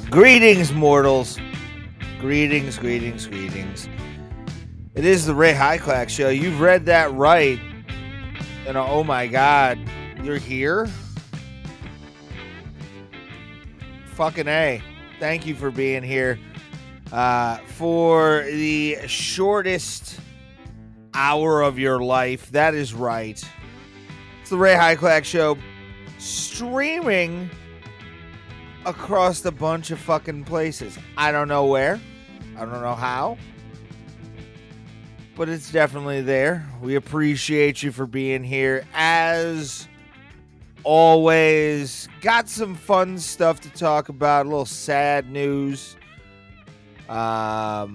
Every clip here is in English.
Greetings, mortals. Greetings. It is the Hyclak show. You've read that right. And oh my God, you're here? Fucking A. Thank you for being here. For the shortest hour of your life. That is right. It's the Hyclak show, streaming across a bunch of fucking places. I don't know where. I don't know how. But it's definitely there. We appreciate you for being here. As always, got some fun stuff to talk about. A little sad news. Browns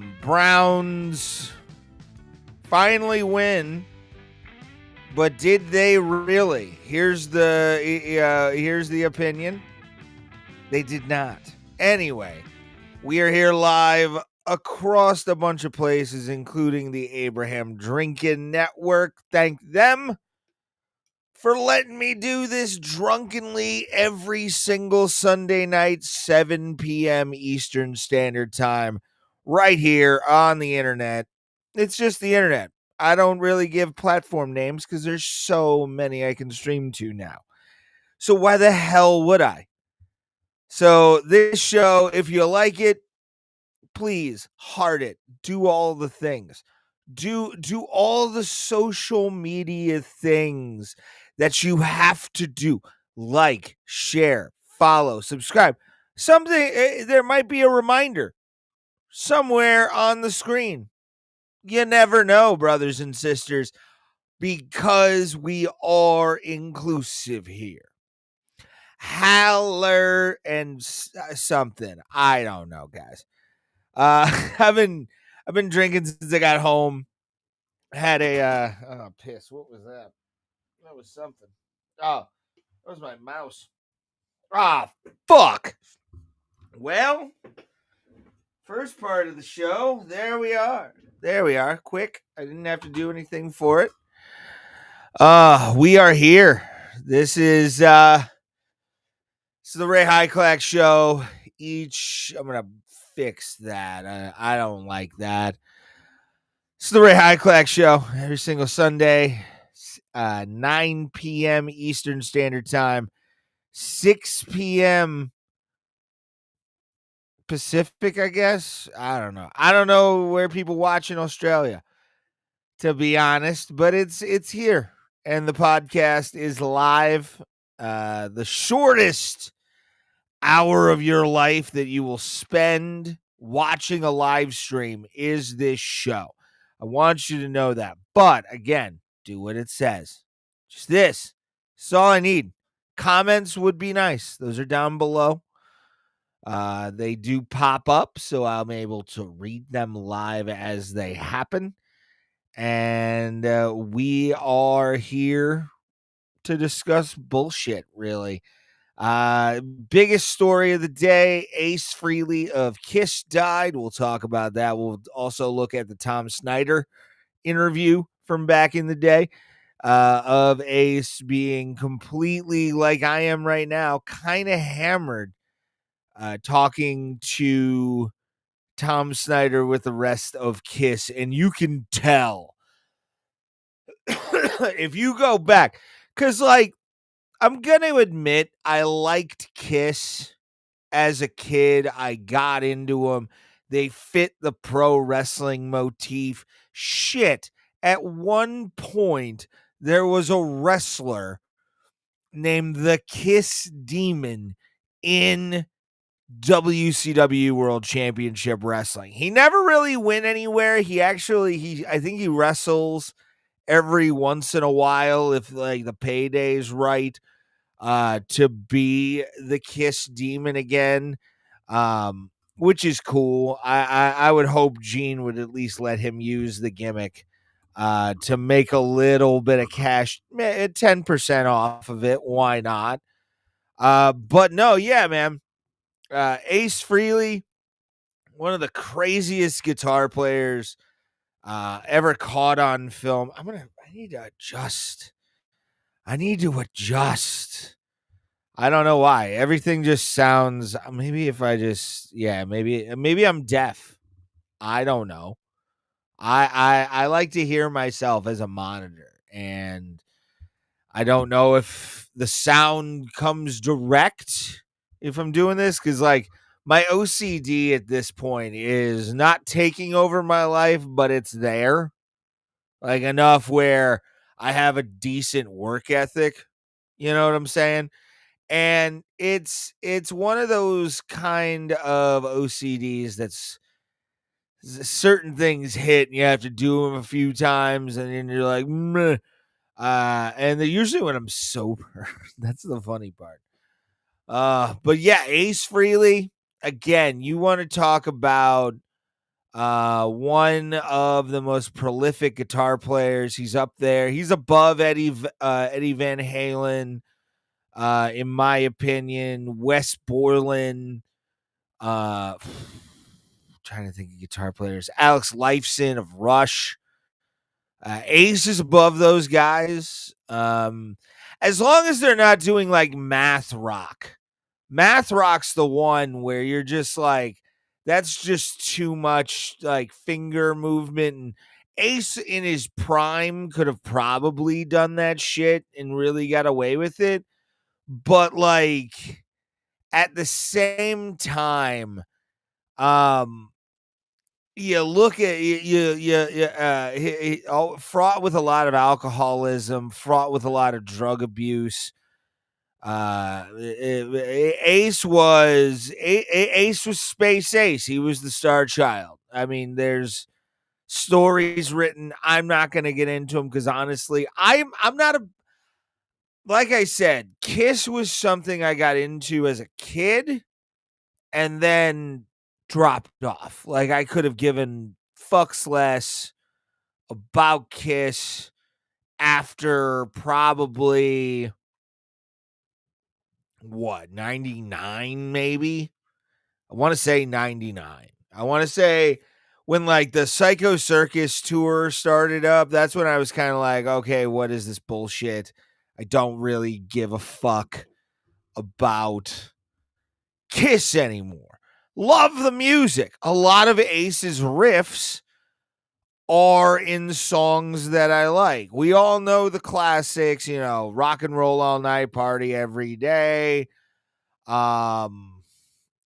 finally win. But did they really? Here's the opinion. They did not. Anyway, we are here live across a bunch of places, including the Abraham Drinkin Network. Thank them for letting me do this drunkenly every single Sunday night, 7 p.m. Eastern Standard Time, right here on the internet. It's just the internet. I don't really give platform names because there's so many I can stream to now. So why the hell would I? So this show, if you like it, please heart it. Do all the things. Do all the social media things that you have to do. Like, share, follow, subscribe. Something there might be a reminder somewhere on the screen. You never know, brothers and sisters, because we are inclusive here. Haller and something. I don't know, guys. I've been drinking since I got home. Had a piss. What was that? That was something. Oh, that was my mouse. Ah, fuck. Well, first part of the show. There we are. Quick. I didn't have to do anything for it. We are here. This is the Hyclak show. I'm gonna fix that. I don't like that. It's the Hyclak show every single Sunday, 9 p.m. Eastern Standard Time, 6 p.m. Pacific, I guess. I don't know. I don't know where people watch in Australia, to be honest, but it's here. And the podcast is live. The shortest hour of your life that you will spend watching a live stream is this show. I want you to know that. But again, do what it says. Just this. That's all I need. Comments would be nice. Those are down below. They do pop up, so I'm able to read them live as they happen. And we are here to discuss bullshit, really. Biggest story of the day, Ace Frehley of Kiss died. We'll talk about that. We'll also look at the Tom Snyder interview from back in the day, of Ace being completely, like I am right now, kind of hammered, talking to Tom Snyder with the rest of Kiss. And you can tell if you go back, because I'm going to admit I liked Kiss as a kid. I got into them. They fit the pro wrestling motif. Shit. At one point, there was a wrestler named the Kiss Demon in WCW World Championship Wrestling. He never really went anywhere. I think he wrestles every once in a while if the payday's right, to be the Kiss Demon again, which is cool. I would hope Gene would at least let him use the gimmick to make a little bit of cash, 10% off of it. Why not? But no, yeah, man. Ace Frehley, one of the craziest guitar players ever caught on film. I need to adjust. I don't know why. Everything just sounds. Maybe if I just, maybe I'm deaf. I don't know. I like to hear myself as a monitor, and I don't know if the sound comes direct if I'm doing this, because like my OCD at this point is not taking over my life, but it's there, like enough where I have a decent work ethic. You know what I'm saying? And it's one of those kind of OCDs that's certain things hit and you have to do them a few times and then you're like, meh. And they're usually when I'm sober. That's the funny part. But yeah, Ace Frehley, again, you want to talk about one of the most prolific guitar players. He's up there. He's above Eddie Van Halen, in my opinion. Wes Borland, trying to think of guitar players. Alex Lifeson of Rush. Ace is above those guys. As long as they're not doing like math rock. Math rock's the one where you're just like, that's just too much like finger movement. And Ace in his prime could have probably done that shit and really got away with it. But like at the same time, um, you look at fraught with a lot of alcoholism, fraught with a lot of drug abuse. Ace was Space Ace. He was the star child. I mean, there's stories written. I'm not going to get into them because honestly, I'm not a, like I said, Kiss was something I got into as a kid and then dropped off. Like I could have given fucks less about Kiss after probably what, 99 maybe? I want to say 99. I want to say when like the Psycho Circus tour started up, that's when I was kind of like, okay, what is this bullshit? I don't really give a fuck about Kiss anymore. Love the music. A lot of Ace's riffs are in songs that I like. We all know the classics, you know, Rock and Roll All Night, Party Every Day, God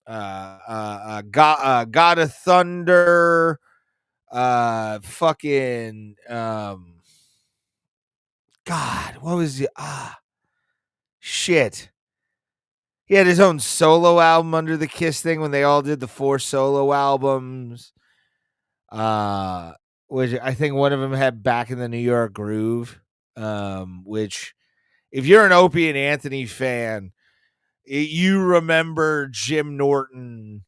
of Thunder, fucking, God, what was it? Shit. He had his own solo album under the Kiss thing when they all did the 4 solo albums. Which I think one of them had Back in the New York Groove, which if you're an Opie and Anthony fan, you remember Jim Norton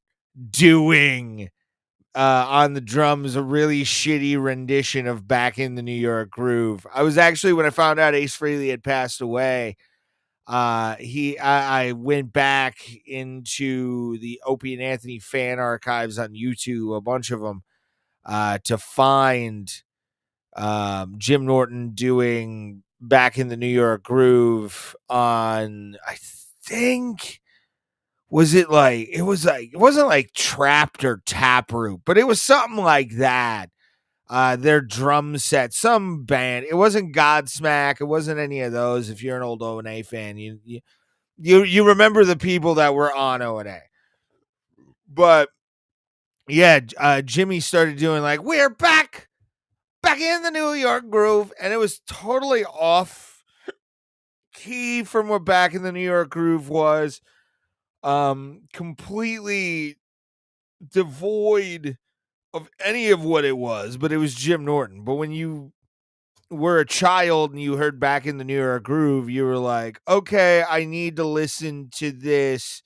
doing on the drums a really shitty rendition of Back in the New York Groove. I was actually, when I found out Ace Frehley had passed away, I went back into the Opie and Anthony fan archives on YouTube, a bunch of them, to find Jim Norton doing Back in the New York Groove on, I think, it wasn't like Trapped or Taproot, but it was something like that. Their drum set, some band. It wasn't Godsmack. It wasn't any of those. If you're an old O&A fan, you remember the people that were on O&A. But yeah, Jimmy started doing like, we're back in the New York Groove, and it was totally off key from what Back in the New York Groove was. Completely devoid of any of what it was, but it was Jim Norton. But when you were a child and you heard Back in the New York Groove, you were like, okay, I need to listen to this.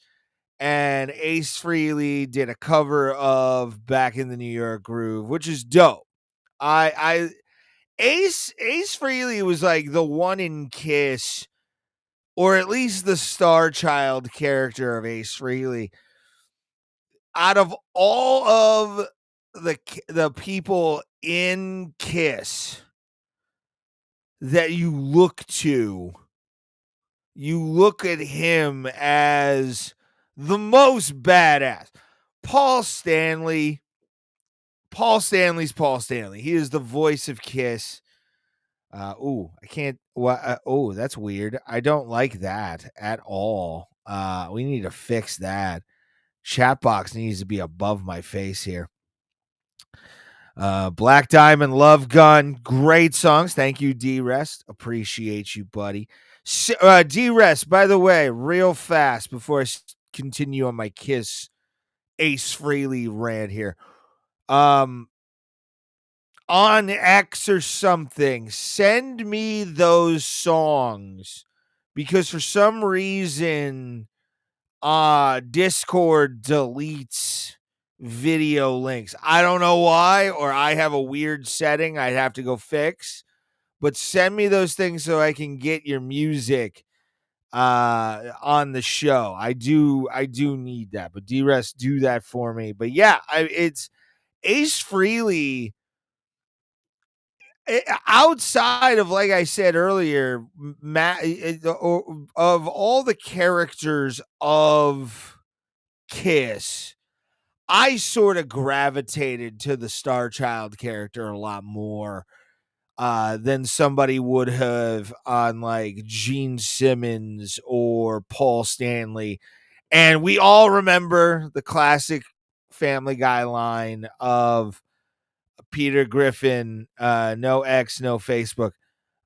And Ace Frehley did a cover of Back in the New York Groove, which is dope. Ace Frehley was like the one in Kiss, or at least the star child character of Ace Frehley. Out of all of the people in Kiss that you look to you look at him as the most badass. Paul Stanley's Paul Stanley. He is the voice of Kiss. I can't. That's weird. I don't like that at all. We need to fix that. Chat box needs to be above my face here. Black Diamond, Love Gun, great songs. Thank you, D-Rest. Appreciate you, buddy. D-Rest, by the way, real fast before I continue on my Kiss Ace Frehley rant here. On X or something, send me those songs because for some reason Discord deletes video links. I don't know why, or I have a weird setting I'd have to go fix, but send me those things so I can get your music on the show. I do need that, but D-Rest, do that for me. But yeah, it's Ace Frehley. Outside of, like I said earlier, of all the characters of Kiss, I sort of gravitated to the Star Child character a lot more than somebody would have on like Gene Simmons or Paul Stanley. And we all remember the classic Family Guy line of Peter Griffin, no X, no Facebook.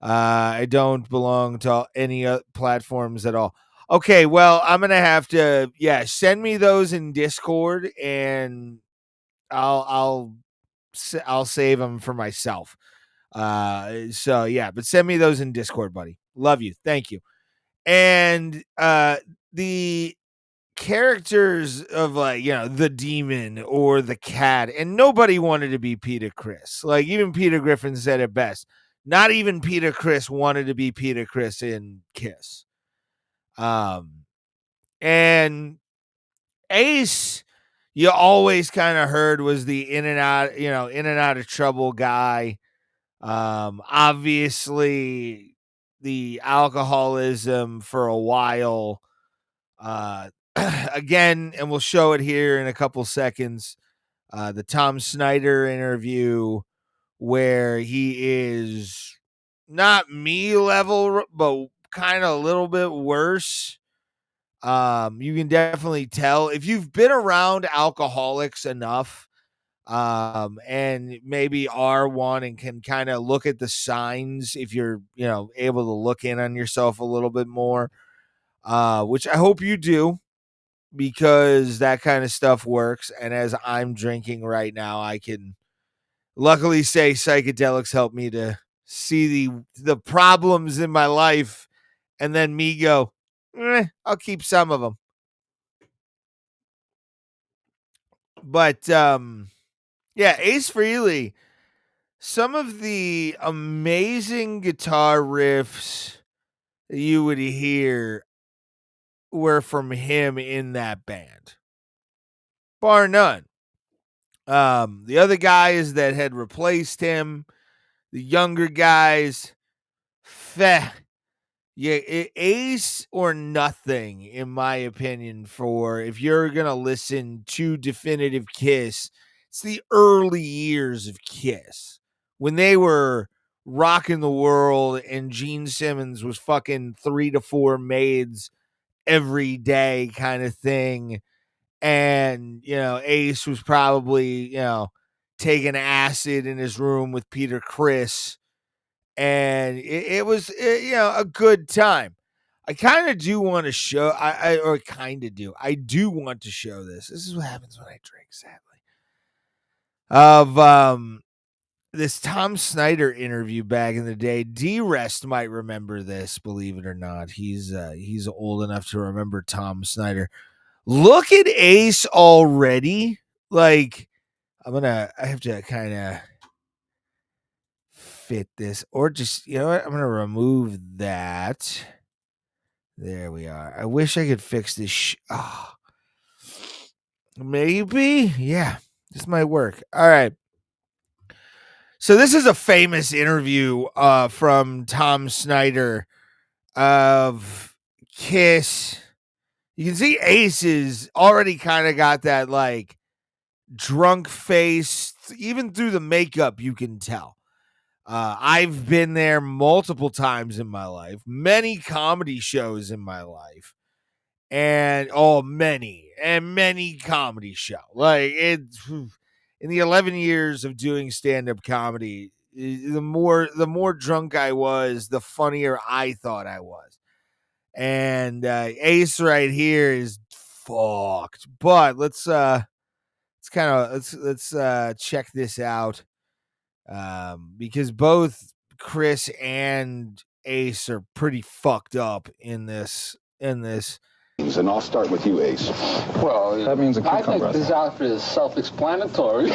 I don't belong to any platforms at all. Okay, well, I'm gonna have to, send me those in Discord, and I'll save them for myself. So yeah, but send me those in Discord, buddy. Love you, thank you. And the characters of the demon or the cat, and nobody wanted to be Peter Criss. Like even Peter Griffin said it best. Not even Peter Criss wanted to be Peter Criss in Kiss. And Ace, you always kind of heard was the in and out of trouble guy. Obviously the alcoholism for a while. Again, and we'll show it here in a couple seconds. The Tom Snyder interview where he is not me level, but kind of a little bit worse. You can definitely tell if you've been around alcoholics enough, and maybe are one and can kind of look at the signs if you're, able to look in on yourself a little bit more, which I hope you do, because that kind of stuff works. And as I'm drinking right now, I can luckily say psychedelics help me to see the problems in my life, and then me go, I'll keep some of them. But Ace Frehley, some of the amazing guitar riffs that you would hear were from him in that band, bar none. The other guys that had replaced him, the younger guys, Ace or nothing, in my opinion, for if you're going to listen to definitive Kiss. It's the early years of Kiss when they were rocking the world and Gene Simmons was fucking 3 to 4 maids every day kind of thing. And, Ace was probably, taking acid in his room with Peter Criss. And it was, a good time. I kind of do want to show, I do want to show this. This is what happens when I drink, sadly. Of this Tom Snyder interview back in the day. D-Rest might remember this, believe it or not. He's old enough to remember Tom Snyder. Look at Ace already. Like, I have to kind of fit this, or just, you know what? I'm going to remove that. There we are. I wish I could fix this. Maybe. Yeah, this might work. All right. So this is a famous interview from Tom Snyder of Kiss. You can see Ace is already kind of got that like drunk face. Even through the makeup, you can tell. I've been there multiple times in my life, many comedy shows in my life, and many comedy shows. Like it's in the 11 years of doing stand-up comedy, the more drunk I was, the funnier I thought I was. And Ace right here is fucked. But let's check this out. Because both Chris and Ace are pretty fucked up in this. And I'll start with you, Ace. Well, that means a cucumber. I think this outfit is self-explanatory.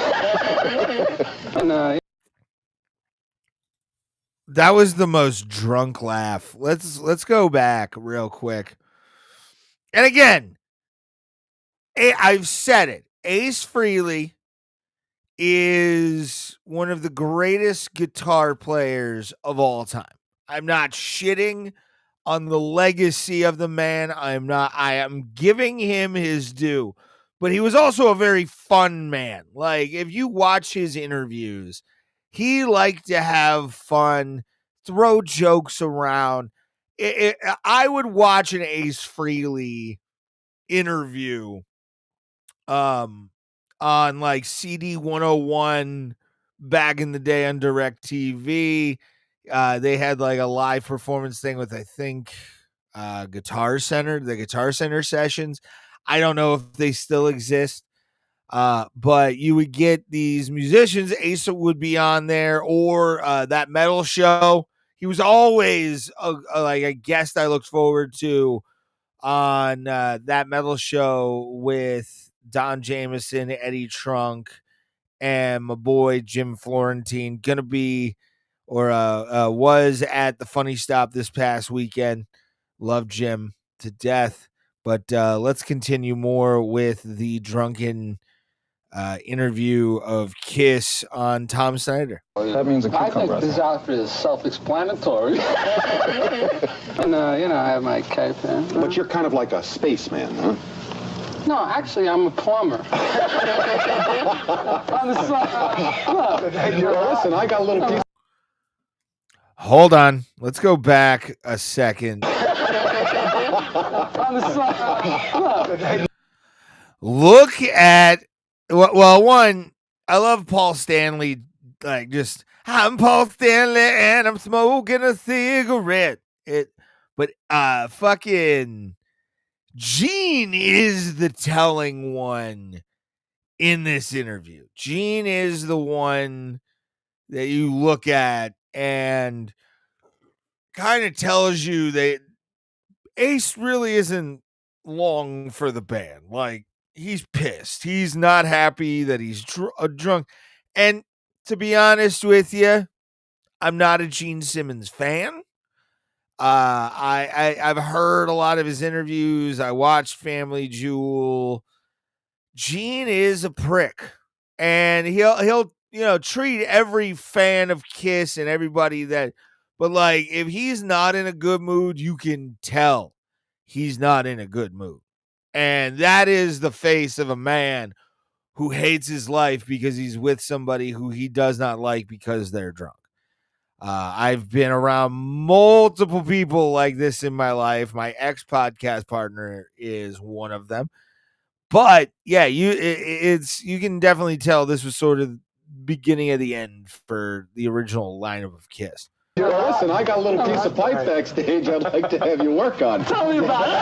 That was the most drunk laugh. Let's go back real quick. And again, I've said it. Ace Frehley is one of the greatest guitar players of all time. I'm not shitting on the legacy of the man. I am giving him his due. But he was also a very fun man. Like, if you watch his interviews, he liked to have fun, throw jokes around. I would watch an Ace Frehley interview on like CD 101 back in the day on DirecTV. They had like a live performance thing with, I think, the Guitar Center sessions. I don't know if they still exist. But you would get these musicians. Ace would be on there, or that metal show. He was always like a guest I looked forward to on that metal show with Don Jameson, Eddie Trunk, and my boy Jim Florentine. Gonna be or was at the Funny Stop this past weekend. Love Jim to death. But let's continue more with the drunken interview of Kiss on Tom Snyder. That means a cucumber. I think this outfit is self-explanatory. And, I have my cape in. But you're kind of like a spaceman, huh? No, actually, I'm a plumber. On the side. Look. Listen, I got a little piece. Hold on. Let's go back a second. On the side. Look at, well, one, I love Paul Stanley. Like, just, I'm Paul Stanley and I'm smoking a cigarette. But fucking Gene is the telling one in this interview. Gene is the one that you look at and kind of tells you that Ace really isn't long for the band. Like, he's pissed. He's not happy that he's drunk. And to be honest with you, I'm not a Gene Simmons fan. I've heard a lot of his interviews. I watched Family Jewel. Gene is a prick, and he'll treat every fan of Kiss and everybody that. But like, if he's not in a good mood, you can tell he's not in a good mood, and that is the face of a man who hates his life because he's with somebody who he does not like because they're drunk. I've been around multiple people like this in my life. My ex-podcast partner is one of them. But yeah, you can definitely tell this was sort of beginning of the end for the original lineup of Kiss. Listen, I got a little piece of pipe backstage I'd like to have you work on. Tell me about it.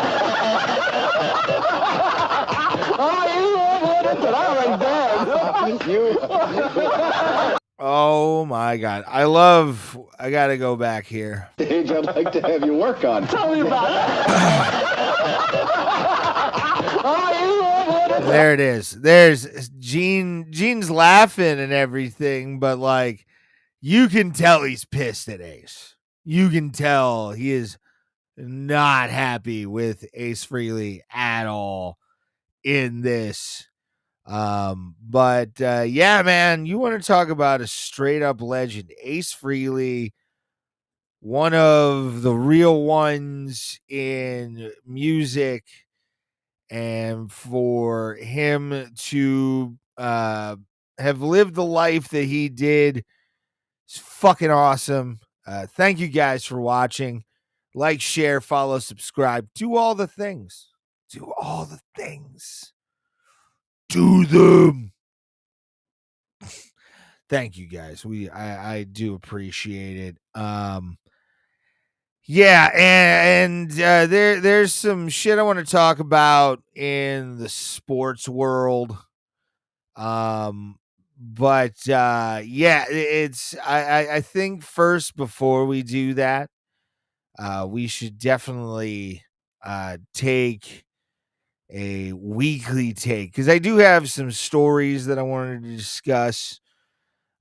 Oh, but I was dead. Oh my God. I gotta go back here. Stage I'd like to have you work on. Tell me about it. There it is. There's Gene's laughing and everything, but like, you can tell he's pissed at Ace. You can tell he is not happy with Ace Frehley at all in this. But yeah, man, you want to talk about a straight up legend. Ace Frehley one of the real ones in music, and for him to have lived the life that he did is fucking awesome. Thank you guys for watching. Like, share, follow, subscribe. Do all the things. Do all the things. Do them. Thank you guys. I do appreciate it. Yeah, and there's some shit I want to talk about in the sports world. But yeah, it's I think first, before we do that, we should definitely take a weekly take, because I do have some stories that I wanted to discuss.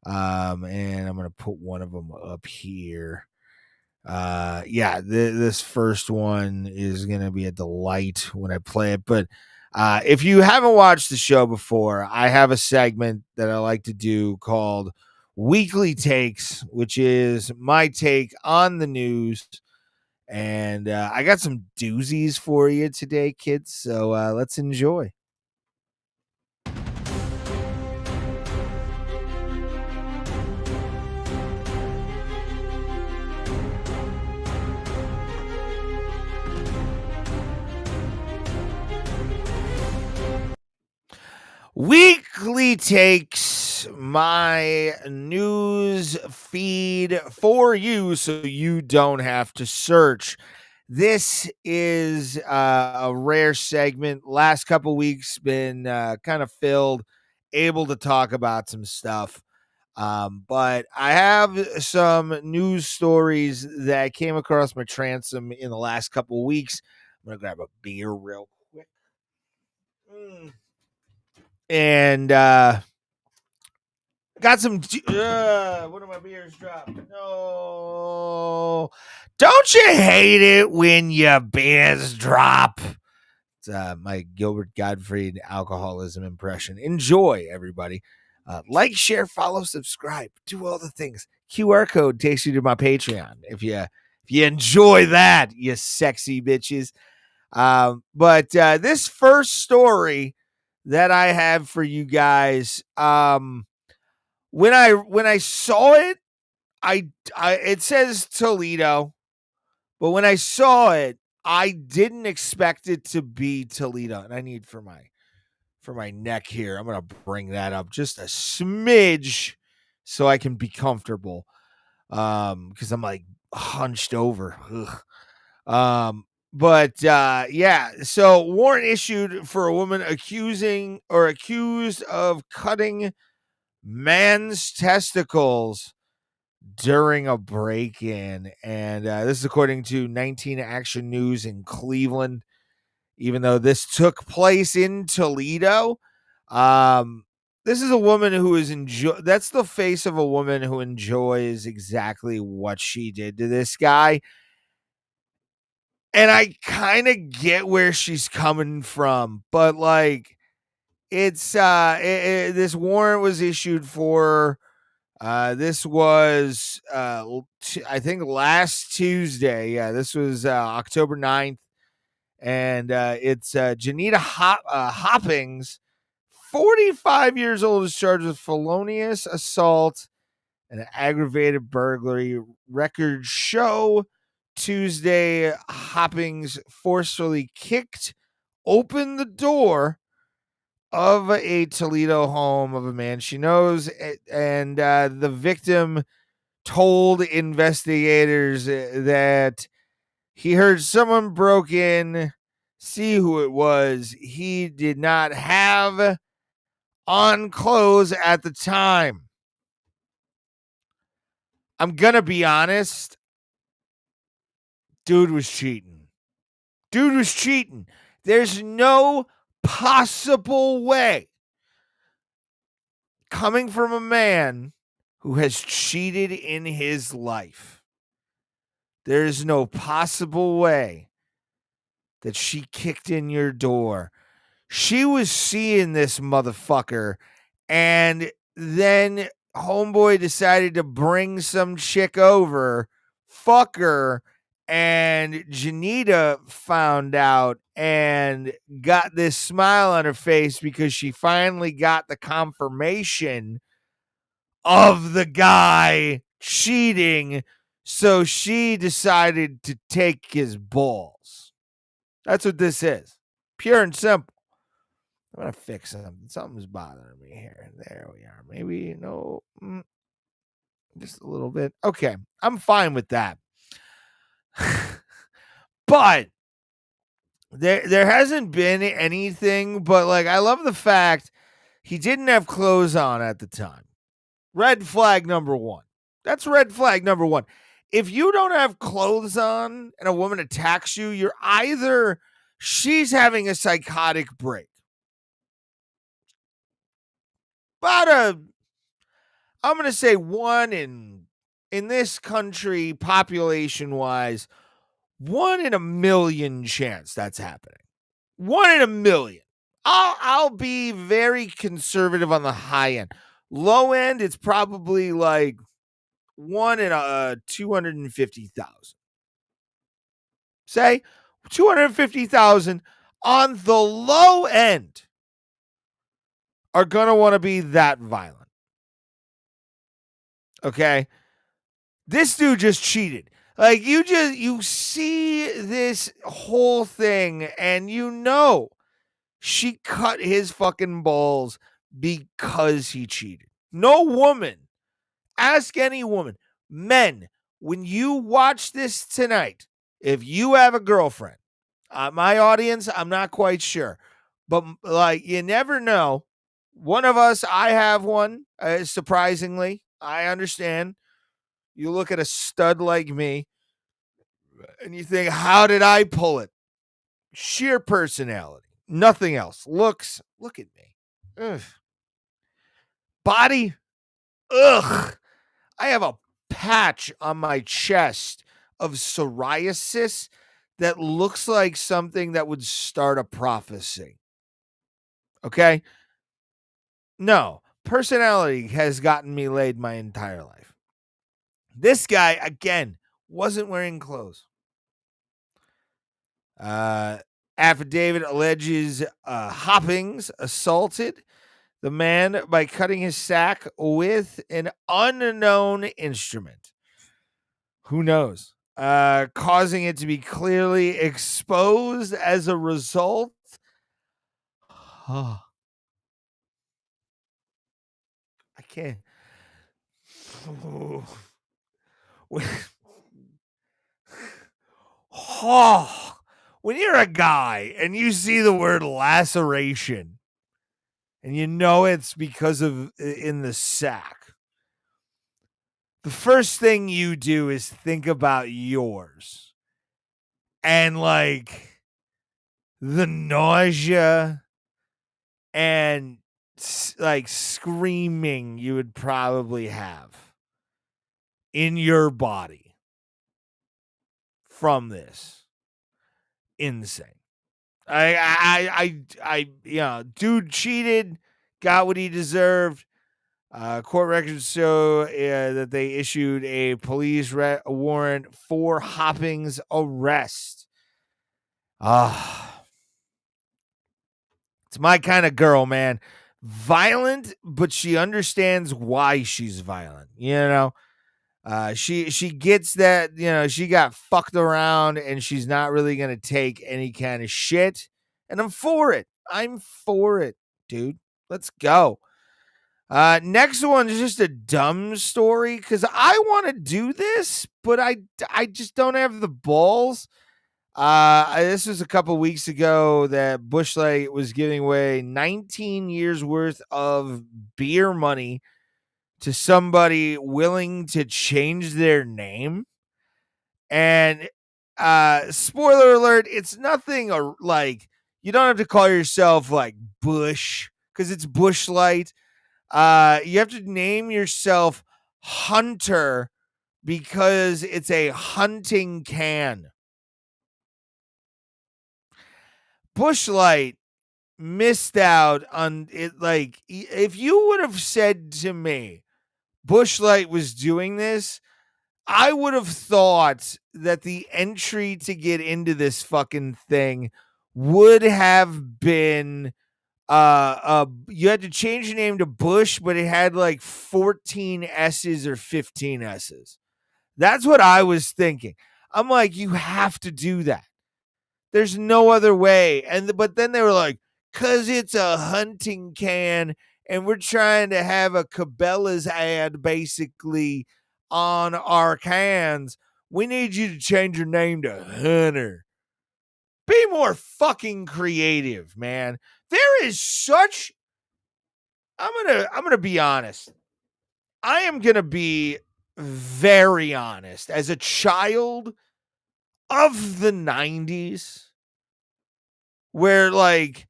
And I'm gonna put one of them up here. Yeah, this first one is gonna be a delight when I play it. But if you haven't watched the show before, I have a segment that I like to do called Weekly Takes, which is my take on the news. And I got some doozies for you today, kids. So let's enjoy. Weekly Takes, my news feed for you so you don't have to search. This is a rare segment. Last couple weeks been kind of filled, able to talk about some stuff. But I have some news stories that came across my transom in the last couple weeks. I'm going to grab a beer real quick. And got some one of my beers dropped. No, don't you hate it when your beers drop? It's my Gilbert Gottfried alcoholism impression. Enjoy, everybody. Like, share, follow, subscribe, do all the things. QR code takes you to my Patreon if you enjoy that, you sexy bitches. But this first story that I have for you guys, when I saw it, I it says Toledo, but when I saw it, I didn't expect it to be Toledo. And I need for my neck here, I'm gonna bring that up just a smidge so I can be comfortable. Because I'm like hunched over. Ugh. But yeah, so warrant issued for a woman accused of cutting man's testicles during a break-in. And this is according to 19 Action News in Cleveland. Even though this took place in Toledo, this is a woman who is that's the face of a woman who enjoys exactly what she did to this guy. And I kind of get where she's coming from, but like, it's this warrant was issued for this was I think last Tuesday. Yeah, this was October 9th. And it's Janita Hoppings, 45 years old, is charged with felonious assault and aggravated burglary. Records show Tuesday, Hoppings forcefully kicked open the door of a Toledo home of a man she knows, and the victim told investigators that he heard someone broke in, see who it was. He did not have on clothes at the time. I'm going to be honest. Dude was cheating. There's no possible way, coming from a man who has cheated in his life, there's no possible way that she kicked in your door. She was seeing this motherfucker, and then homeboy decided to bring some chick over fucker, and Janita found out and got this smile on her face because she finally got the confirmation of the guy cheating. So she decided to take his balls. That's what this is. Pure and simple. I'm going to fix something. Something's bothering me here. There we are. Maybe, no, just a little bit. Okay. I'm fine with that. But there hasn't been anything, but like, I love the fact he didn't have clothes on at the time. Red flag number one. That's red flag number one. If you don't have clothes on and a woman attacks you, you're either she's having a psychotic break. I'm going to say one in this country, population wise, 1 in a million chance that's happening. 1 in a million. I'll be very conservative on the high end. Low end, it's probably like 1 in 250,000. Say 250,000 on the low end are going to want to be that violent. Okay? This dude just cheated. Like, you see this whole thing and you know she cut his fucking balls because he cheated. No woman, ask any woman, men, when you watch this tonight, if you have a girlfriend, my audience, I'm not quite sure, but like, you never know. One of us, I have one, surprisingly. I understand. You look at a stud like me and you think, how did I pull it? Sheer personality. Nothing else. Looks. Look at me. Ugh. Body. Ugh. I have a patch on my chest of psoriasis that looks like something that would start a prophecy. Okay? No. Personality has gotten me laid my entire life. This guy, again, wasn't wearing clothes. Affidavit alleges Hoppings assaulted the man by cutting his sack with an unknown instrument. Who knows? Causing it to be clearly exposed as a result. I can't. When you're a guy and you see the word laceration and you know it's because of in the sack, the first thing you do is think about yours and like the nausea and like screaming you would probably have in your body from this. Insane. Dude cheated, got what he deserved. Court records show that they issued a police warrant for Hopping's arrest. It's my kind of girl, man. Violent, but she understands why she's violent. You know, she gets that. You know, she got fucked around, and she's not really gonna take any kind of shit. And I'm for it. I'm for it, dude. Let's go. Next one is just a dumb story because I want to do this, but I just don't have the balls. This was a couple weeks ago that Busch Light was giving away 19 years worth of beer money to somebody willing to change their name. And spoiler alert, it's nothing like you don't have to call yourself like Busch because it's Busch Light. You have to name yourself Hunter because it's a hunting can. Busch Light missed out on it. Like, if you would have said to me, Busch Light was doing this, I would have thought that the entry to get into this fucking thing would have been you had to change your name to Busch, but it had like 14 S's or 15 S's. That's what I was thinking. I'm like, you have to do that. There's no other way. But then they were like, cause it's a hunting can, and we're trying to have a Cabela's ad basically on our cans. We need you to change your name to Hunter. Be more fucking creative, man. There is such I'm gonna be honest. I am gonna be very honest. As a child of the 90s, where like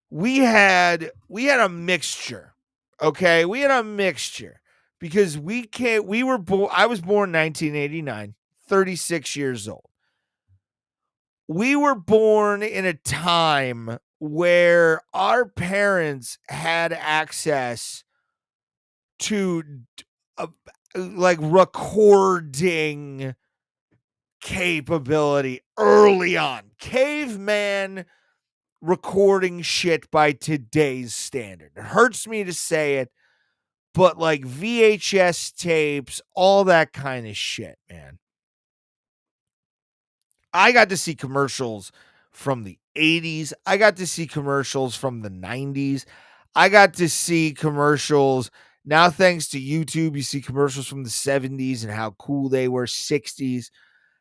we had a mixture. Okay, we had a mixture because I was born 1989, 36 years old. We were born in a time where our parents had access to like recording capability early on. Caveman recording shit by today's standard. It hurts me to say it, but like VHS tapes, all that kind of shit, man. I got to see commercials from the 80s. I got to see commercials from the 90s. I got to see commercials. Now, thanks to YouTube, you see commercials from the 70s and how cool they were, 60s,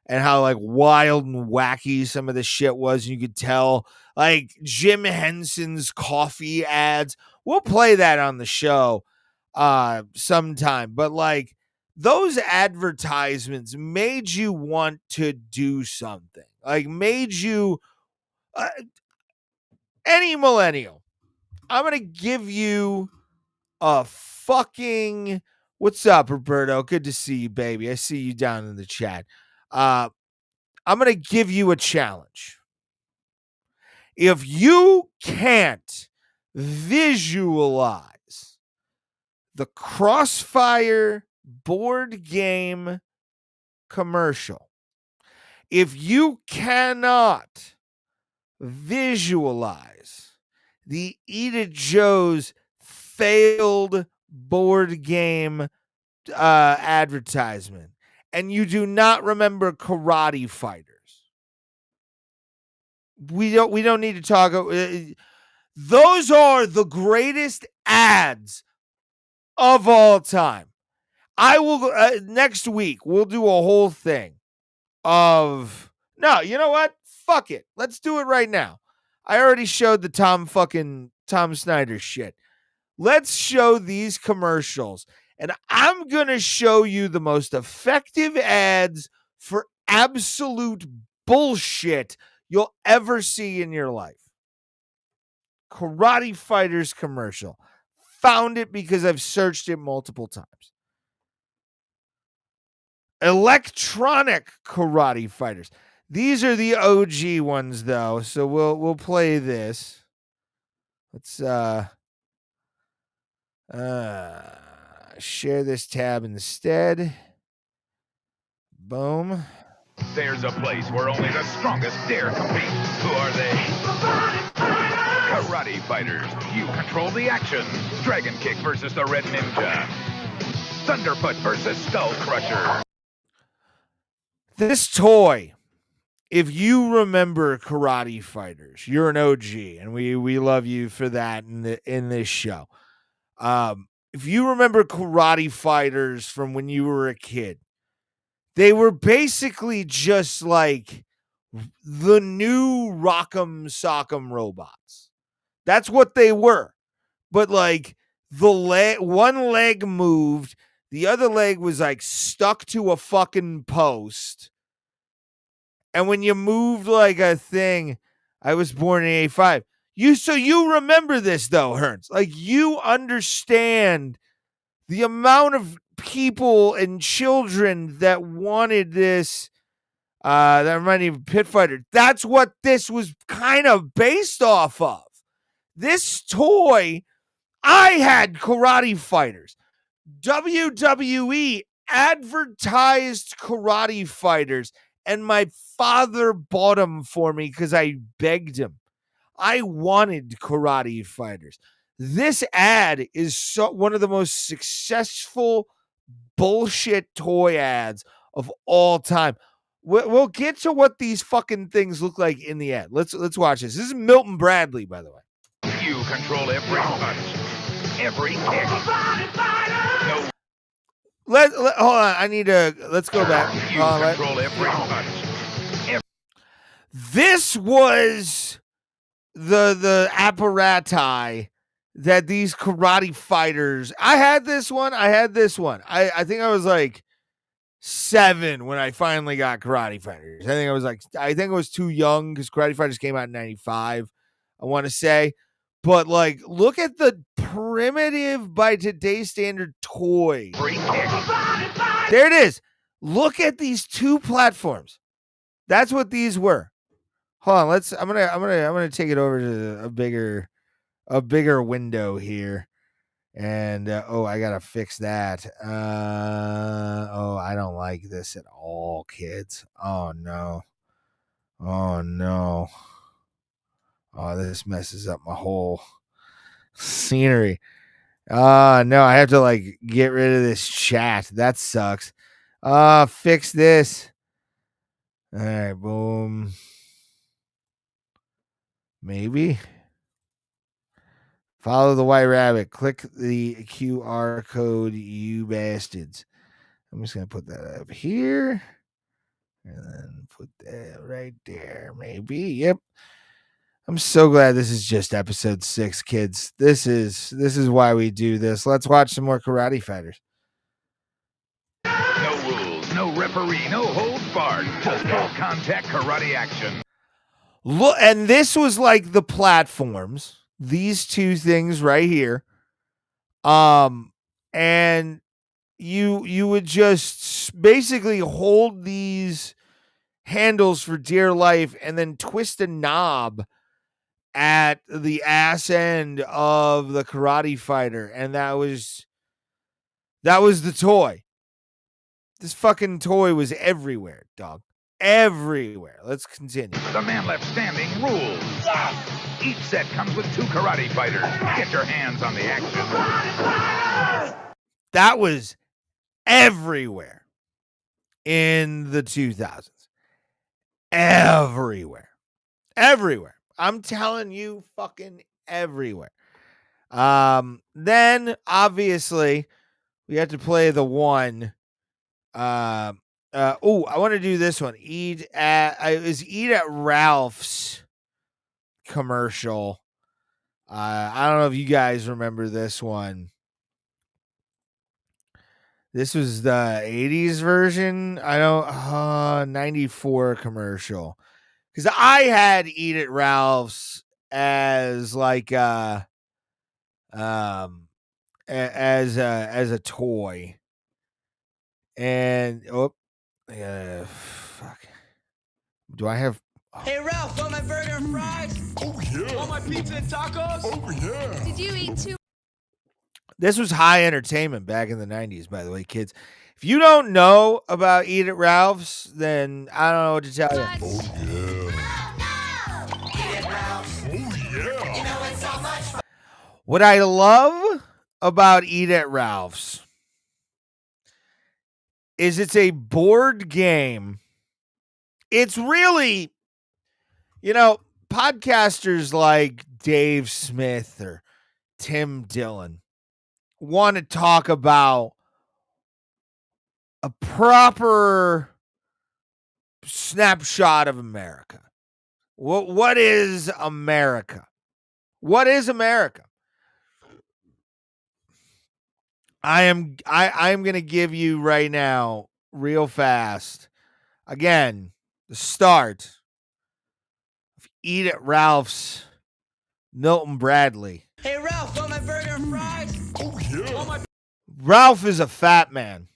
and how like wild and wacky some of the shit was. You could tell like Jim Henson's coffee ads. We'll play that on the show sometime. But like, those advertisements made you want to do something, like made you any millennial. I'm going to give you a fucking what's up, Roberto? Good to see you, baby. I see you down in the chat. I'm going to give you a challenge. If you can't visualize the Crossfire board game commercial, if you cannot visualize the Eat at Joe's failed board game advertisement, and you do not remember Karate Fighters, we don't need to talk. Those are the greatest ads of all time. I will next week we'll do a whole thing of no, you know what? Fuck it. Let's do it right now. I already showed the Tom Snyder shit. Let's show these commercials, and I'm going to show you the most effective ads for absolute bullshit you'll ever see in your life. Karate Fighters commercial. Found it because I've searched it multiple times. Electronic Karate Fighters. These are the OG ones, though, so we'll play this. Let's share this tab instead. Boom. There's a place where only the strongest dare compete. Who are they? Karate Fighters. You control the action. Dragon Kick versus the Red Ninja. Thunderfoot versus Skull Crusher. This toy, if you remember Karate Fighters, you're an OG, and we love you for that in this show. If you remember Karate Fighters from when you were a kid, they were basically just like the new Rock'em Sock'em robots. That's what they were. But like one leg moved, the other leg was like stuck to a fucking post. And when you moved like a thing, I was born in 85. You remember this though, Hearns. Like you understand the amount of people and children that wanted this. That reminded me of Pit Fighter. That's what this was kind of based off of. This toy, I had Karate Fighters. WWE advertised karate fighters, and my father bought them for me because I begged him. I wanted karate fighters. This ad is one of the most successful bullshit toy ads of all time. We'll get to what these fucking things look like in the ad. Let's watch this. This is Milton Bradley, by the way. You control every punch, every kick. No. Hold on. Let's go back. You control every punch. This was the apparati that these karate fighters. I had this one. I think I was like 7 when I finally got Karate Fighters. I think I was too young because Karate Fighters came out in 95, I want to say. But like, look at the primitive by today's standard toy. There it is. Look at these two platforms. That's what these were. Hold on, I'm gonna take it over to a bigger window here. And I gotta fix that. I don't like this at all, kids. Oh no. Oh, this messes up my whole scenery. No, I have to like get rid of this chat. That sucks. Fix this. All right, boom. Maybe. Follow the white rabbit. Click the QR code, you bastards. I'm just going to put that up here. And then put that right there. Maybe. Yep. I'm so glad this is just episode 6, kids. This is why we do this. Let's watch some more Karate Fighters. No rules, no referee, no holds barred. Just full contact karate action. Look, and this was like the platforms. These two things right here. And you would just basically hold these handles for dear life and then twist a knob at the ass end of the karate fighter, and that was the toy. This fucking toy was everywhere, dog. Everywhere. Let's continue. The man left standing rules. Yes! Each set comes with 2 karate fighters. Get your hands on the action. That was everywhere in the 2000s. Everywhere. I'm telling you, fucking everywhere. Then obviously we have to play the one. I want to do this one. Eat at Ralph's commercial. I don't know if you guys remember this one. This was the 80s version. I don't 94 commercial. Because I had Eat at Ralph's as like as a toy. And fuck. Do I have Hey Ralph, want my burger and fries? Oh yeah. Want my pizza and tacos? Oh yeah. Did you eat too? This was high entertainment back in the 90s, by the way, kids. If you don't know about Eat at Ralph's, then I don't know what to tell you. Oh yeah. Eat at Ralph's. Oh yeah. You know it's so much fun. What I love about Eat at Ralph's is it's a board game. It's really, podcasters like Dave Smith or Tim Dillon want to talk about a proper snapshot of America. What is America? What is America? I am going to give you right now, real fast, again, the start of Eat at Ralph's, Milton Bradley. Hey Ralph, want my burger and fries? Oh yeah. Ralph is a fat man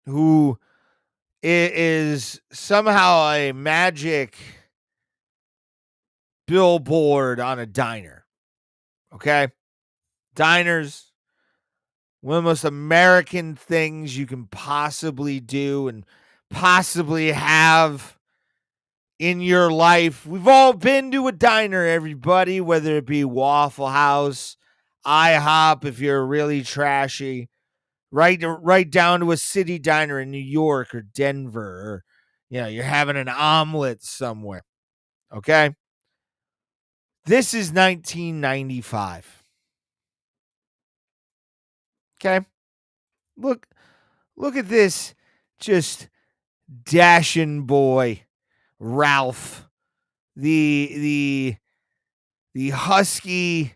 who is somehow a magic billboard on a diner. Okay? Diners, One of the most American things you can possibly do and possibly have in your life. We've all been to a diner, everybody, whether it be Waffle House, IHOP, if you're really trashy, right down to a city diner in New York or Denver, or you're having an omelet somewhere. Okay? This is 1995. Okay? Look at this just dashing boy, Ralph, the husky,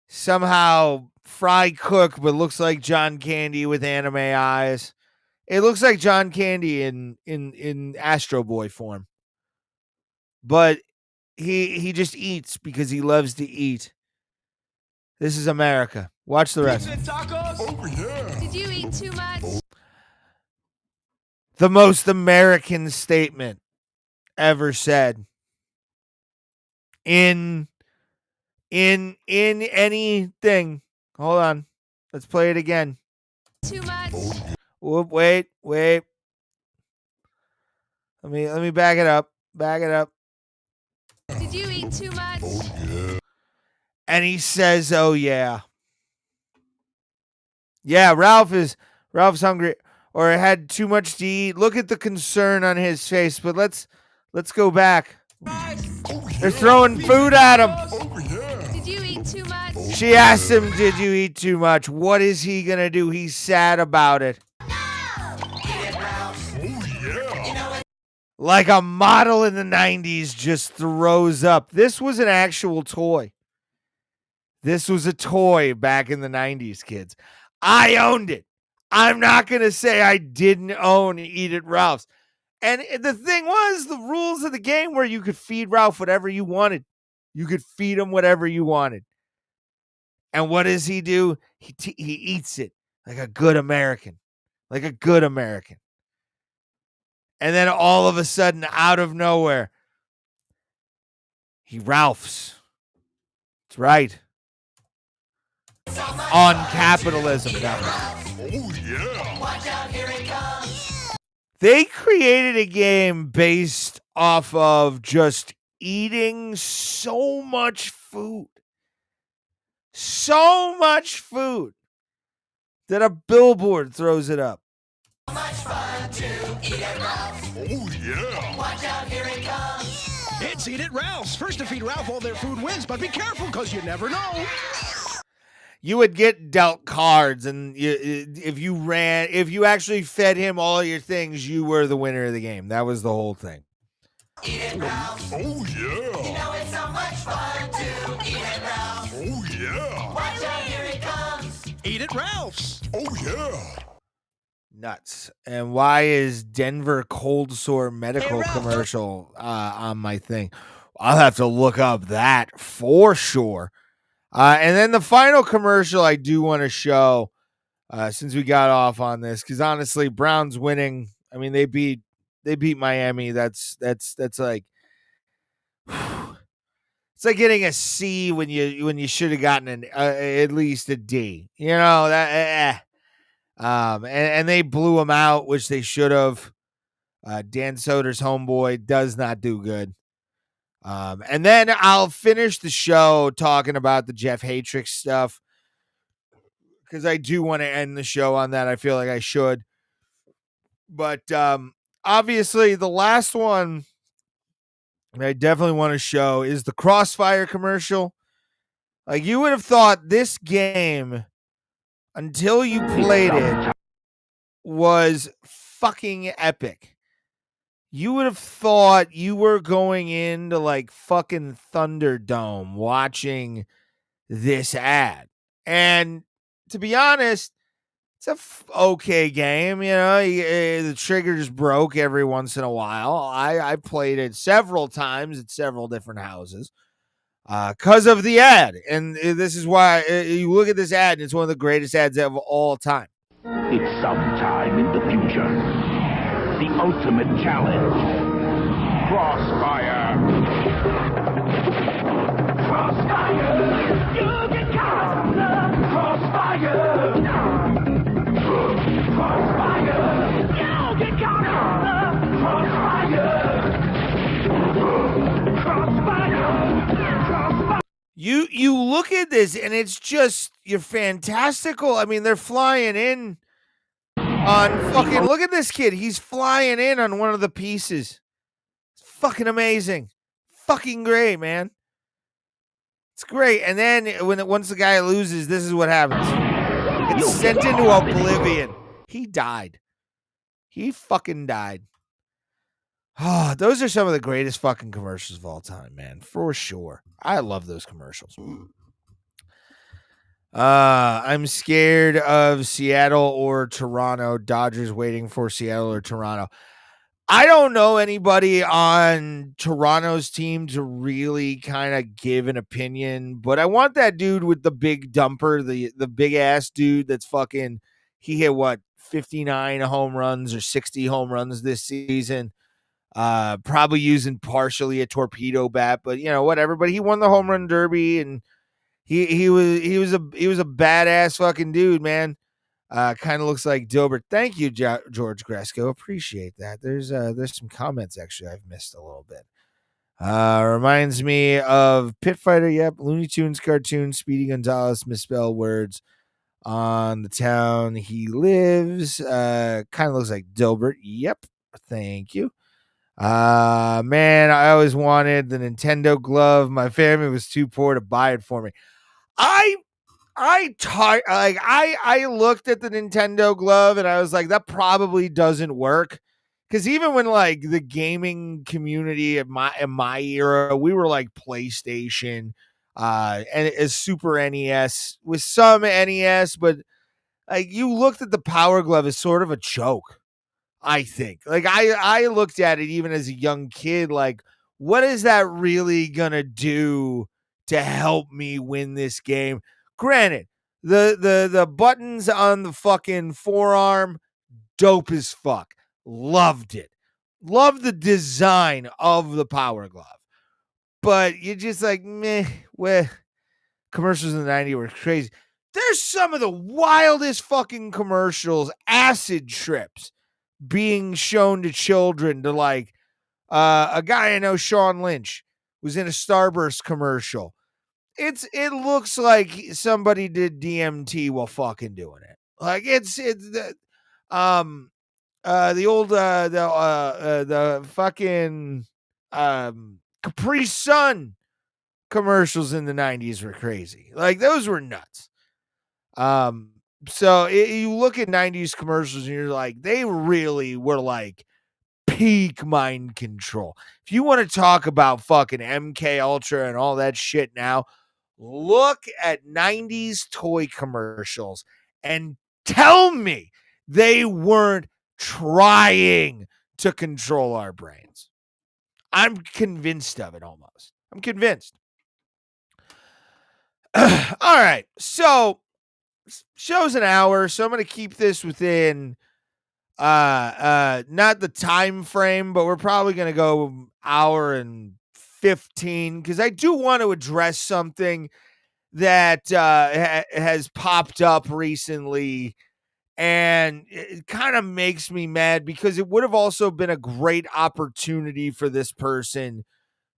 somehow fry cook, but looks like John Candy with anime eyes. It looks like John Candy in Astro Boy form, but he just eats because he loves to eat. This is America. Watch the rest. Tacos? Oh, yeah. Did you eat too much? The most American statement ever said in anything. Hold on. Let's play it again. Too much? Whoop, wait. Let me back it up. Did you eat too much? Oh, yeah. And he says, "Oh yeah." Yeah, Ralph's hungry or had too much to eat. Look at the concern on his face, but let's go back. They're throwing food at him. Oh, yeah. Did you eat too much? She asked him, "Did you eat too much?" What is he going to do? He's sad about it. Oh, yeah. Like a model in the 90s just throws up. This was an actual toy. This was a toy back in the 90s, kids. I owned it. I'm not going to say I didn't own Eat at Ralph's. And the thing was, the rules of the game were you could feed Ralph whatever you wanted. You could feed him whatever you wanted. And what does he do? He eats it like a good American. Like a good American. And then all of a sudden, out of nowhere, he Ralphs. That's right. On capitalism. Oh, yeah. They created a game based off of just eating so much food. So much food that a billboard throws it up. Oh, yeah. It's Eat at Ralph's. First to feed Ralph all their food wins, but be careful because you never know. You would get dealt cards, and if you actually fed him all your things, you were the winner of the game. That was the whole thing. Oh, yeah. It's so much fun to eat at Ralph's. Oh, yeah. Watch out, here it comes. Eat at Ralph's. Oh, yeah. Nuts. And why is Denver cold sore medical Ralph. commercial on my thing? I'll have to look up that for sure. And then the final commercial I do want to show, since we got off on this, because honestly, Browns winning. I mean, they beat Miami. That's like it's like getting a C when you should have gotten at least a D. You know that. And they blew them out, which they should have. Dan Soder's homeboy does not do good. And then I'll finish the show talking about the Jeff Hatrix stuff because I do want to end the show on that. I feel like I should. But obviously, the last one I definitely want to show is the Crossfire commercial. Like, you would have thought this game, until you played it, was fucking epic. You would have thought you were going into like fucking Thunderdome watching this ad. And to be honest, it's a okay game. You know, the trigger just broke every once in a while. I played it several times at several different houses because of the ad. And this is why you look at this ad and it's one of the greatest ads of all time. It's sometime in the future. The ultimate challenge. Crossfire. Crossfire. You can conquer Crossfire. You look at this and it's just you're fantastical. I mean, they're flying in on fucking look at this kid. He's flying in on one of the pieces. It's fucking amazing. Fucking great, man. It's great. And then once the guy loses, this is what happens. It's sent into oblivion. He died. He fucking died. Oh, those are some of the greatest fucking commercials of all time, man. For sure. I love those commercials. I'm scared of Seattle or Toronto. Dodgers waiting for Seattle or Toronto. I don't know anybody on Toronto's team to really kind of give an opinion, but I want that dude with the big dumper, the big ass dude that's fucking, he hit what, 59 home runs or 60 home runs this season. Probably using partially a torpedo bat, but whatever. But he won the home run derby, and he was a badass fucking dude, man. Kind of looks like Dilbert. Thank you, George Gresco. Appreciate that. There's some comments actually I've missed a little bit. Reminds me of Pit Fighter. Yep, Looney Tunes cartoon. Speedy Gonzalez misspelled words on the town he lives. Kind of looks like Dilbert. Yep. Thank you. Man, I always wanted the Nintendo glove. My family was too poor to buy it for me. I looked at the Nintendo glove and I was like, that probably doesn't work. Because even when like the gaming community in my era, we were like PlayStation, and a Super NES with some NES, but like you looked at the Power Glove as sort of a joke. I think like I looked at it even as a young kid, like, what is that really gonna do to help me win this game? Granted, the buttons on the fucking forearm, dope as fuck. Loved it. Loved the design of the Power Glove. But you just like, meh, commercials in the 90s were crazy. There's some of the wildest fucking commercials, acid trips being shown to children, to like a guy I know, Sean Lynch, was in a Starburst commercial. It looks like somebody did DMT while fucking doing it. Like it's the fucking Capri Sun commercials in the 90s were crazy. Like those were nuts. So you look at 90s commercials and you're like, they really were like peak mind control. If you want to talk about fucking MK Ultra and all that shit now, look at 90s toy commercials and tell me they weren't trying to control our brains. I'm convinced of it almost. I'm convinced. All right. So show's an hour, so I'm going to keep this within not the time frame, but we're probably going to go hour and 15 because I do want to address something that has popped up recently, and it kind of makes me mad because it would have also been a great opportunity for this person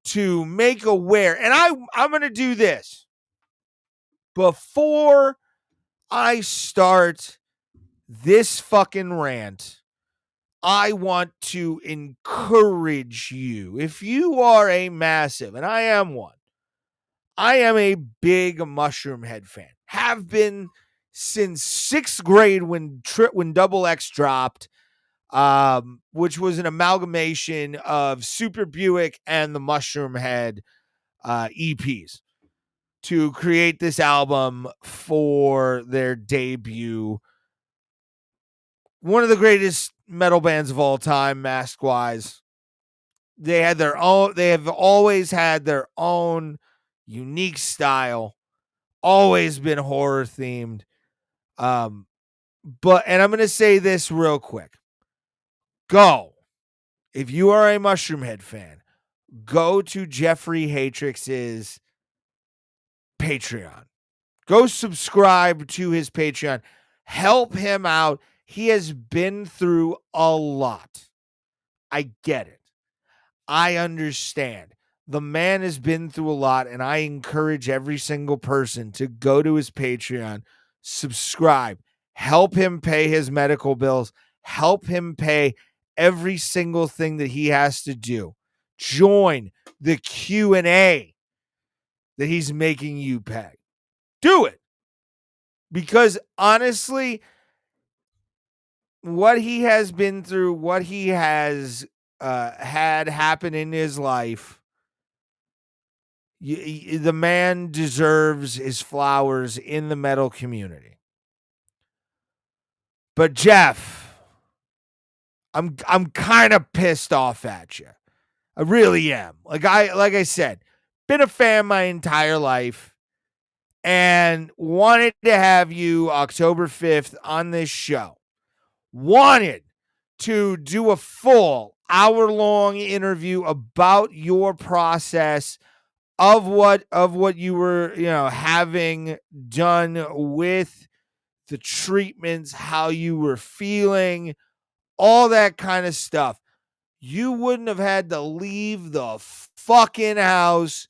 to make aware. And I'm going to do this before I start this fucking rant. I want to encourage you, if you are a massive, and I am one, I am a big Mushroomhead fan. Have been since 6th grade when Double X dropped, which was an amalgamation of Super Buick and the Mushroomhead EPs to create this album for their debut. One of the greatest metal bands of all time, mask-wise. They have always had their own unique style, always been horror themed. And I'm going to say this real quick. If you are a Mushroomhead fan, go to Jeffrey Hatrix's Patreon. Go subscribe to his Patreon. Help him out. He has been through a lot. I get it. I understand. The man has been through a lot, and I encourage every single person to go to his Patreon, subscribe, help him pay his medical bills, help him pay every single thing that he has to do. Join the Q&A that he's making you pay. Do it. Because honestly, what he has been through, what he has had happen in his life, the man deserves his flowers in the metal community. But Jeff, I'm kind of pissed off at you. I really am. Like I said, been a fan my entire life and wanted to have you October 5th on this show. Wanted to do a full hour-long interview about your process of what you were, having done with the treatments, how you were feeling, all that kind of stuff. You wouldn't have had to leave the fucking house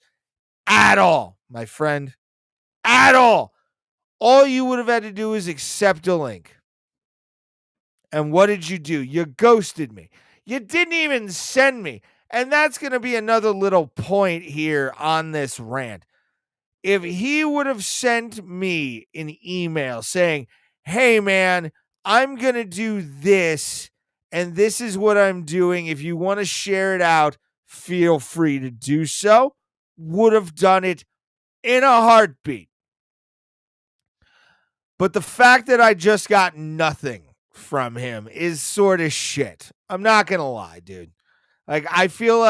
at all, my friend. At all. All you would have had to do is accept a link. And what did you do? You ghosted me. You didn't even send me. And that's going to be another little point here on this rant. If he would have sent me an email saying, hey, man, I'm going to do this, and this is what I'm doing. If you want to share it out, feel free to do so. Would have done it in a heartbeat. But the fact that I just got nothing from him is sort of shit. I'm not going to lie, dude. Like, I feel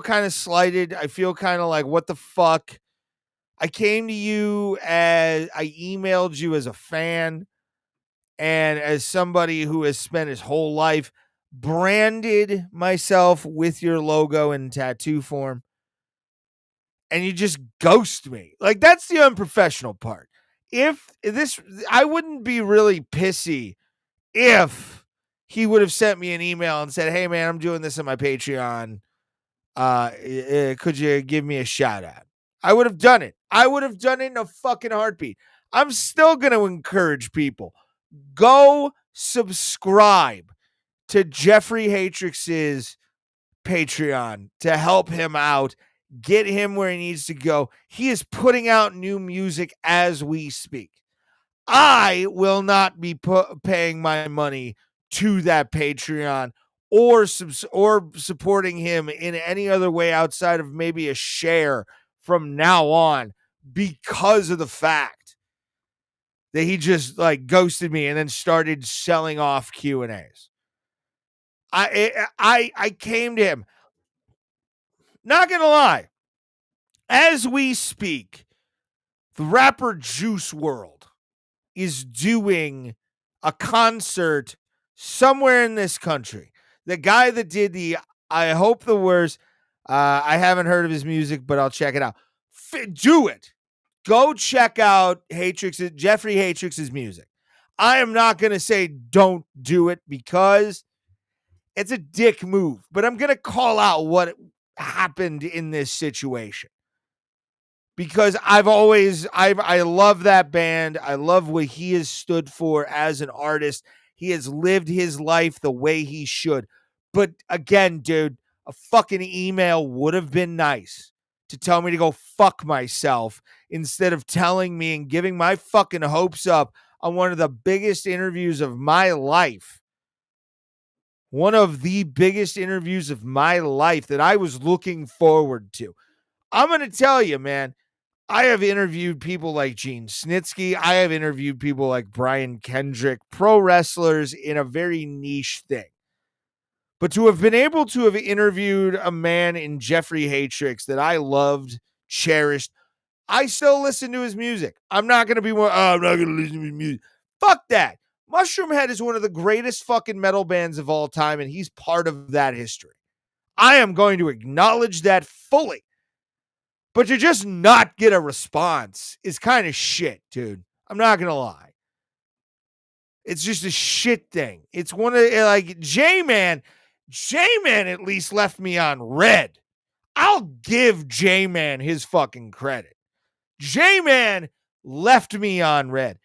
kind of slighted. I feel kind of like, what the fuck? I came to you as I emailed you as a fan and as somebody who has spent his whole life branded myself with your logo in tattoo form. And you just ghost me. Like, that's the unprofessional part. I wouldn't be really pissy if he would have sent me an email and said, hey, man, I'm doing this on my Patreon. Could you give me a shout out? I would have done it. I would have done it in a fucking heartbeat. I'm still going to encourage people. Go subscribe to Jeffrey Hatrix's Patreon to help him out. Get him where he needs to go. He is putting out new music as we speak. I will not be paying my money to that Patreon or supporting him in any other way outside of maybe a share from now on because of the fact that he just like ghosted me and then started selling off Q&As. I came to him. Not gonna lie. As we speak, the rapper Juice WRLD is doing a concert somewhere in this country. The guy that did the I Hope the Worst, I haven't heard of his music, but I'll check it out. Do it. Go check out Jeffrey Hatrix's music. I am not going to say don't do it because it's a dick move, but I'm going to call out what happened in this situation. Because I love that band. I love what he has stood for as an artist. He has lived his life the way he should. But again, dude, a fucking email would have been nice to tell me to go fuck myself instead of telling me and giving my fucking hopes up on one of the biggest interviews of my life. One of the biggest interviews of my life that I was looking forward to. I'm going to tell you, man, I have interviewed people like Gene Snitsky. I have interviewed people like Brian Kendrick, pro wrestlers in a very niche thing. But to have been able to have interviewed a man in Jeffrey Hatrix that I loved, cherished, I still listen to his music. I'm not going to be I'm not going to listen to his music. Fuck that. Mushroomhead is one of the greatest fucking metal bands of all time, and he's part of that history. I am going to acknowledge that fully. But to just not get a response is kind of shit, dude. I'm not going to lie. It's just a shit thing. It's one of, like, J-Man at least left me on red. I'll give J-Man his fucking credit. J-Man left me on red.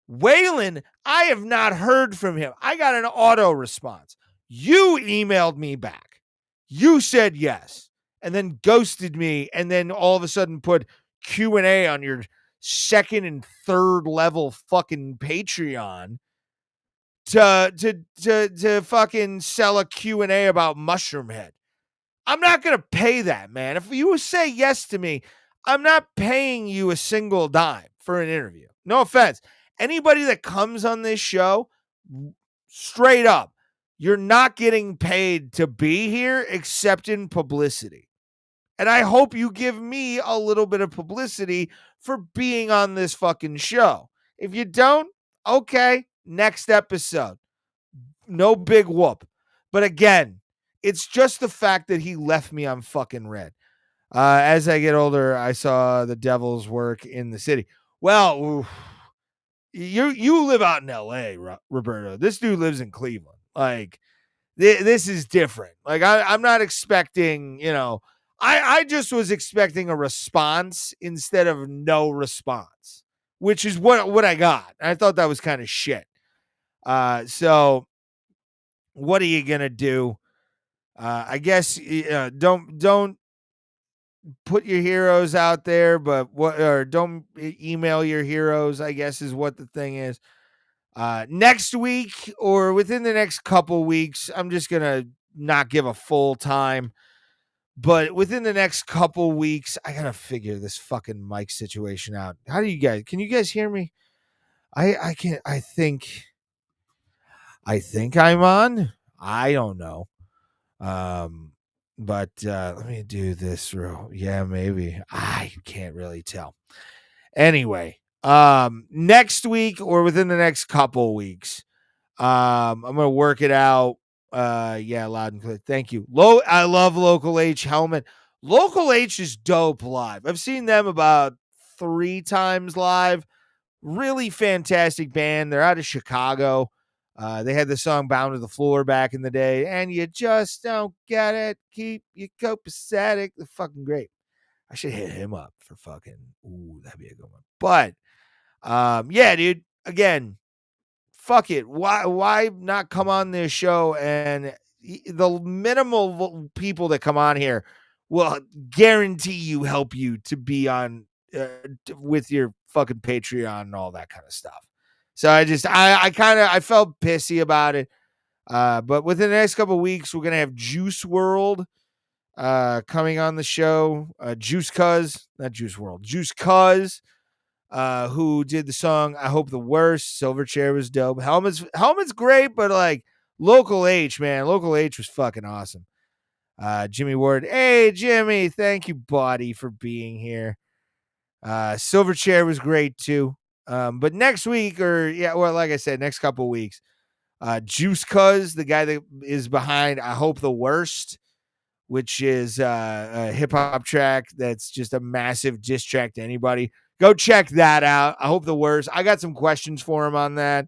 Waylon, I have not heard from him. I got an auto response. You emailed me back. You said yes, and then ghosted me, and then all of a sudden put Q&A on your second and third level fucking Patreon to fucking sell a Q&A about Mushroomhead. I'm not going to pay that, man. If you say yes to me, I'm not paying you a single dime for an interview. No offense. Anybody that comes on this show, straight up, you're not getting paid to be here except in publicity. And I hope you give me a little bit of publicity for being on this fucking show. If you don't, okay, next episode. No big whoop. But again, it's just the fact that he left me on fucking red. As I get older, I saw the Devils work in the city. Well, oof, you live out in L.A., Roberto. This dude lives in Cleveland. Like, this is different. Like, I'm not expecting, I just was expecting a response instead of no response, which is what I got. I thought that was kind of shit. So what are you going to do? I guess don't put your heroes out there, but don't email your heroes, I guess is what the thing is. Next week or within the next couple weeks, I'm just going to not give a full time, but within the next couple weeks, I got to figure this fucking mic situation out. Can you guys hear me? I can't, I think I'm on. I don't know. But let me do this real. Yeah, maybe. I can't really tell. Anyway, next week or within the next couple weeks, I'm gonna work it out. Yeah, loud and clear. Thank you. I love Local H helmet. Local H is dope live. I've seen them about 3 times live. Really fantastic band. They're out of Chicago. They had the song Bound to the Floor back in the day, and you just don't get it. Keep you copacetic. They're fucking great. I should hit him up for fucking, ooh, that'd be a good one. But, yeah, dude, again, fuck it. Why not come on this show? And the minimal people that come on here will guarantee help you to be on with your fucking Patreon and all that kind of stuff. So I felt pissy about it. But within the next couple of weeks, we're going to have Juice WRLD coming on the show. Juice Cuz, who did the song I Hope the Worst. Silverchair was dope. Helmet's great, but like Local H, man. Local H was fucking awesome. Jimmy Ward. Hey, Jimmy. Thank you, buddy, for being here. Silverchair was great too. But next week, like I said, next couple of weeks, Juice Cuz, the guy that is behind I Hope the Worst, which is a hip-hop track that's just a massive diss track to anybody. Go check that out. I Hope the Worst. I got some questions for him on that.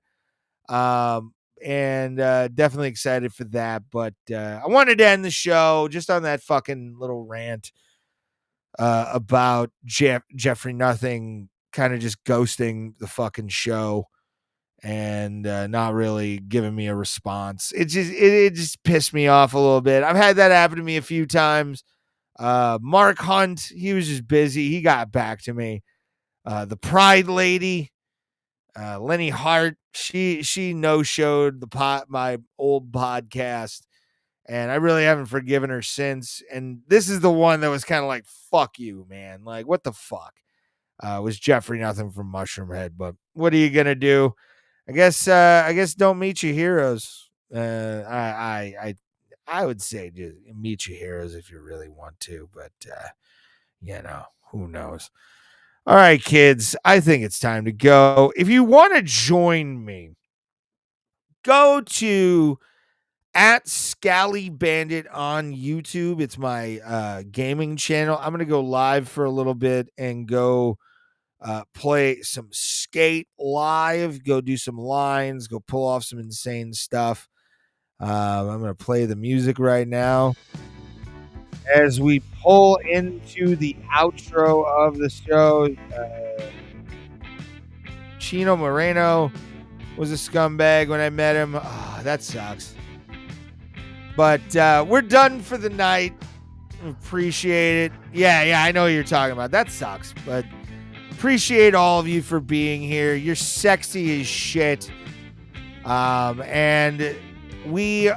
And definitely excited for that. But I wanted to end the show just on that fucking little rant about Jeffrey Nothing kind of just ghosting the fucking show and not really giving me a response. It just pissed me off a little bit. I've had that happen to me a few times. Mark Hunt, he was just busy. He got back to me. The Pride Lady, Lenny Hart, she no-showed my old podcast, and I really haven't forgiven her since. And this is the one that was kind of like, fuck you, man. Like, what the fuck? Was Jeffrey Nothing from Mushroomhead. But what are you gonna do? I guess don't meet your heroes. I would say just meet your heroes if you really want to, but who knows? All right, kids, I think it's time to go. If you want to join me, go to @ScallyBandit on YouTube. It's my gaming channel. I'm gonna go live for a little bit and go play some skate live, go do some lines, go pull off some insane stuff. I'm going to play the music right now. as we pull into the outro of the show. Chino Moreno was a scumbag when I met him. Oh, that sucks. But we're done for the night. Appreciate it. Yeah, I know what you're talking about. That sucks. But appreciate all of you for being here. You're sexy as shit. And we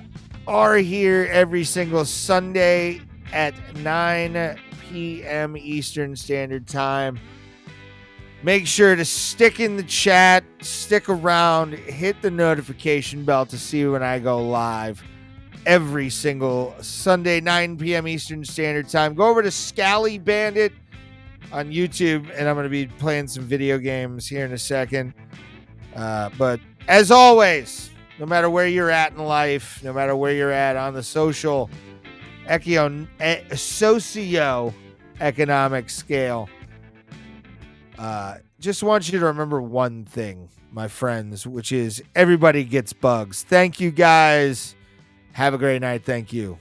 are here every single Sunday at 9 p.m. Eastern Standard Time. Make sure to stick in the chat, stick around, hit the notification bell to see when I go live every single Sunday, 9 p.m. Eastern Standard Time. Go over to Scally Bandit on YouTube, and I'm going to be playing some video games here in a second. But as always, no matter where you're at in life, no matter where you're at on the socio-economic scale, just want you to remember one thing, my friends, which is everybody gets bugs. Thank you, guys. Have a great night. Thank you.